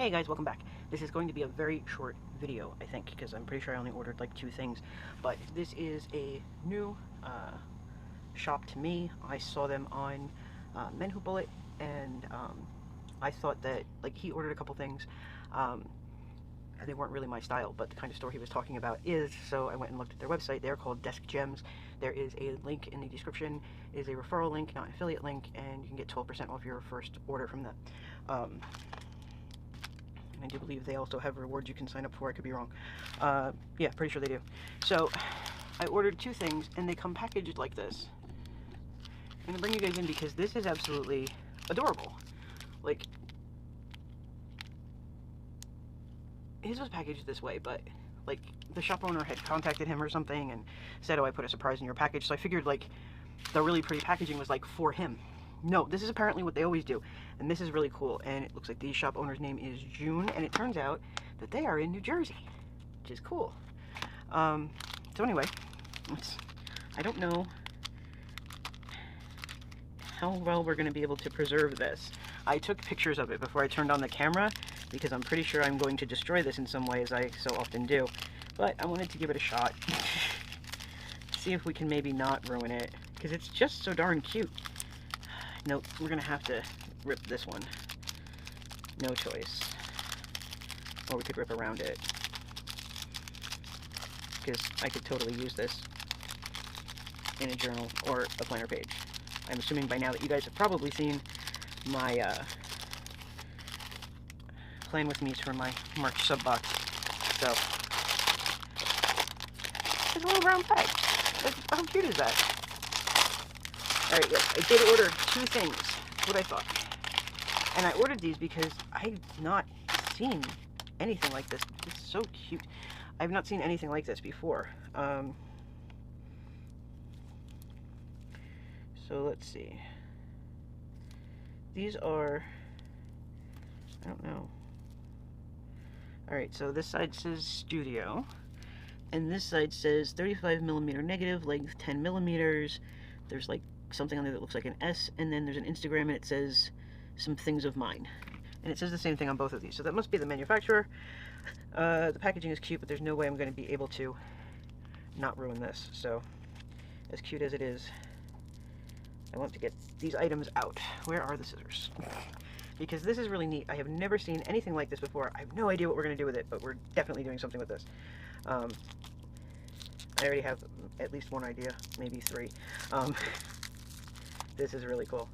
Hey guys, welcome back. This is going to be a very short video, I think, because I'm pretty sure I only ordered like 2 things. But this is a new shop to me. I saw them on Men Who Bullet, and I thought that, like, he ordered a couple things. They weren't really my style, but the kind of store he was talking about is, so I went and looked at their website. They're called DEK Gems. There is a link in the description. It is a referral link, not an affiliate link, and you can get 12% off your first order from them. I do believe they also have rewards you can sign up for. I could be wrong. Yeah, pretty sure they do. So I ordered 2 things, and they come packaged like this. I'm going to bring you guys in because this is absolutely adorable. Like, his was packaged this way, but like the shop owner had contacted him or something and said, oh, I put a surprise in your package. So I figured like the really pretty packaging was like for him. No, this is apparently what they always do, and this is really cool. And it looks like the shop owner's name is June, and it turns out that they are in New Jersey, which is cool. So anyway, I don't know how well we're going to be able to preserve this. I took pictures of it before I turned on the camera because I'm pretty sure I'm going to destroy this in some way, as I so often do. But I wanted to give it a shot. See if we can maybe not ruin it, because it's just so darn cute. Nope, we're going to have to rip this one. No choice. Or we could rip around it, because I could totally use this in a journal or a planner page. I'm assuming by now that you guys have probably seen my Plan With Me's for my March sub box. So, it's a little round bag. How cute is that? Alright, yes, I did order 2 things. That's what I thought. And I ordered these because I've not seen anything like this. It's so cute. I've not seen anything like this before. So let's see. These are, I don't know. Alright, so this side says Studio, and this side says 35mm negative, length 10mm. There's like something on there that looks like an S, and then there's an Instagram, and it says Some Things of Mine. And it says the same thing on both of these, so that must be the manufacturer. The packaging is cute, but there's no way I'm going to be able to not ruin this. So, as cute as it is, I want to get these items out. Where are the scissors? Because this is really neat. I have never seen anything like this before. I have no idea what we're going to do with it, but we're definitely doing something with this. I already have at least 1 idea, maybe 3. This is really cool.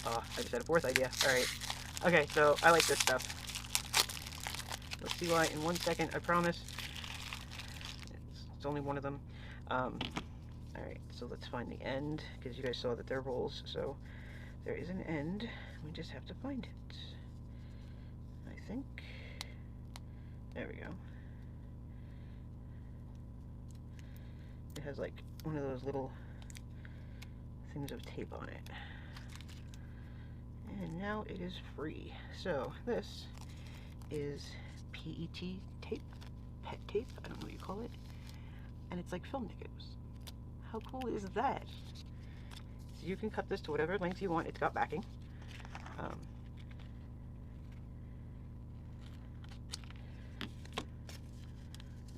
I just had a 4th idea. Alright. Okay, so I like this stuff. Let's see why in 1 second, I promise. It's only one of them. Alright, so let's find the end, because you guys saw that they're rolls, so there is an end. We just have to find it. I think. There we go. It has like one of those little things of tape on it. And now it is free. So this is PET tape, pet tape, I don't know what you call it. And it's like film negatives. How cool is that? So you can cut this to whatever length you want. It's got backing.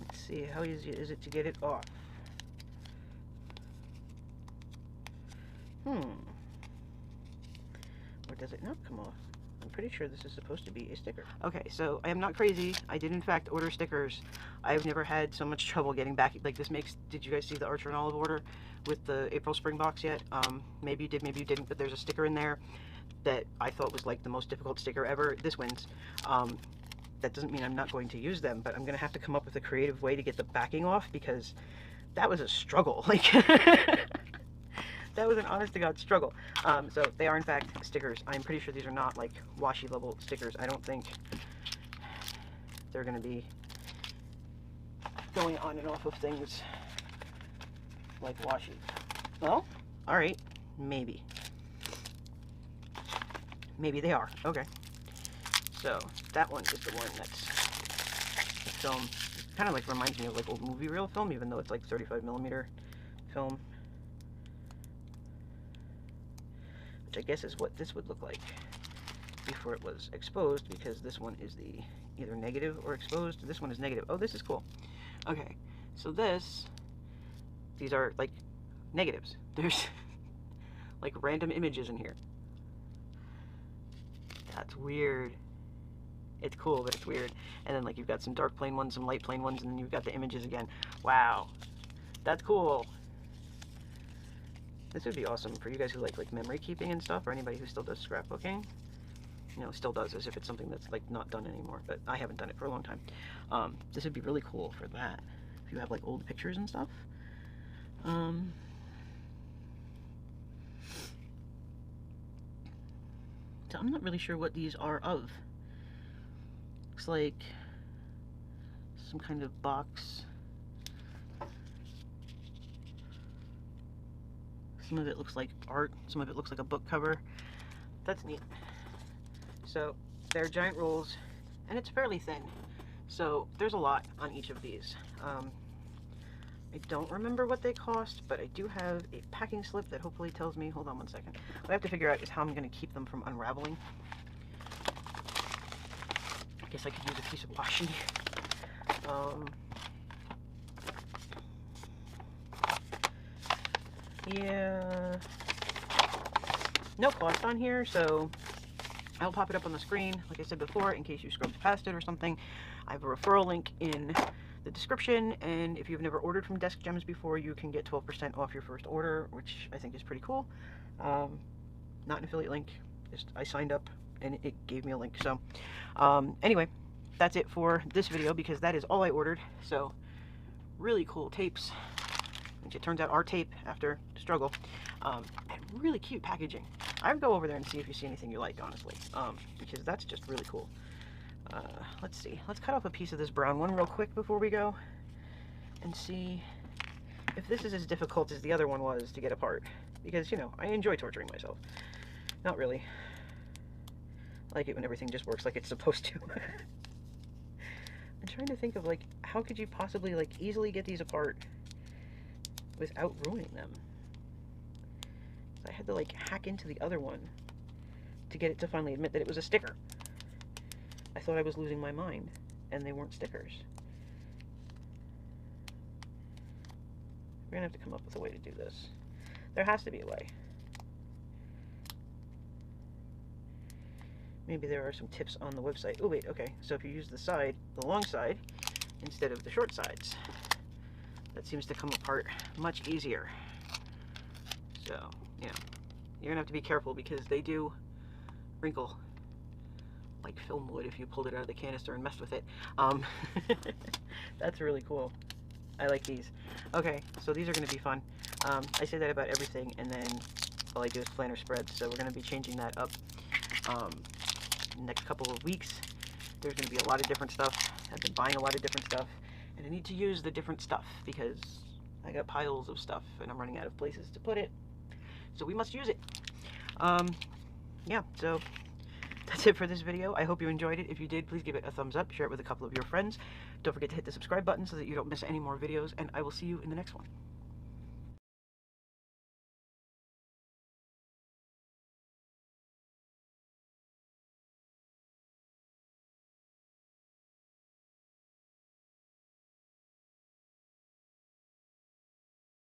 Let's see, how easy is it to get it off? Or does it not come off? I'm pretty sure this is supposed to be a sticker. Okay, so I am not crazy. I did in fact order stickers. I've never had so much trouble getting back. Like, this makes, did you guys see the Archer and Olive order with the April Spring box yet? Maybe you did, maybe you didn't, but there's a sticker in there that I thought was like the most difficult sticker ever. This wins. That doesn't mean I'm not going to use them, but I'm going to have to come up with a creative way to get the backing off, because that was a struggle. Like, that was an honest to God struggle. So they are in fact stickers. I'm pretty sure these are not like washi level stickers. I don't think they're going to be going on and off of things like washi. Well, alright, maybe. Maybe they are. Okay. So that one is the one that's film. It kind of like reminds me of like old movie reel film, even though it's like 35mm film. Which I guess is what this would look like. before it was exposed, because this one is the either negative or exposed. This one is negative. Oh, this is cool. Okay, so these are like negatives. There's like random images in here. That's weird. It's cool, but it's weird. And then like you've got some dark plain ones, some light plain ones, and then you've got the images again. Wow, that's cool. This would be awesome for you guys who like memory keeping and stuff, or anybody who still does scrapbooking. You know, still does, as if it's something that's like not done anymore, but I haven't done it for a long time. This would be really cool for that, if you have like old pictures and stuff. So I'm not really sure what these are of. Looks like some kind of box. Some of it looks like art, some of it looks like a book cover. That's neat. So they're giant rolls, and it's fairly thin. So there's a lot on each of these. I don't remember what they cost, but I do have a packing slip that hopefully tells me, hold on one second. What I have to figure out is how I'm going to keep them from unraveling. I guess I could use a piece of washi. Yeah, no cost on here, so I'll pop it up on the screen, like I said before, in case you scrubbed past it or something. I have a referral link in the description, and if you've never ordered from Desk Gems before, you can get 12% off your first order, which I think is pretty cool. Not an affiliate link, just I signed up and it gave me a link. So anyway, that's it for this video, because that is all I ordered. So really cool tapes, which it turns out are tape after struggle, and really cute packaging. I would go over there and see if you see anything you like, honestly, because that's just really cool. Let's see. Let's cut off a piece of this brown one real quick before we go and see if this is as difficult as the other one was to get apart, because, you know, I enjoy torturing myself. Not really. I like it when everything just works like it's supposed to. I'm trying to think of, like, how could you possibly, like, easily get these apart without ruining them? I had to, like, hack into the other one to get it to finally admit that it was a sticker. I thought I was losing my mind, and they weren't stickers. We're gonna have to come up with a way to do this. There has to be a way. Maybe there are some tips on the website. Oh wait, okay. So if you use the long side, instead of the short sides, that seems to come apart much easier. So, yeah. You're gonna have to be careful, because they do wrinkle like film would if you pulled it out of the canister and messed with it. That's really cool. I like these. Okay, so these are going to be fun. I say that about everything, and then all I do is planner spreads, so we're going to be changing that up next couple of weeks. There's going to be a lot of different stuff. I've been buying a lot of different stuff, and I need to use the different stuff, because I got piles of stuff, and I'm running out of places to put it, so we must use it. Yeah, so that's it for this video. I hope you enjoyed it. If you did, please give it a thumbs up, share it with a couple of your friends. Don't forget to hit the subscribe button so that you don't miss any more videos, and I will see you in the next one.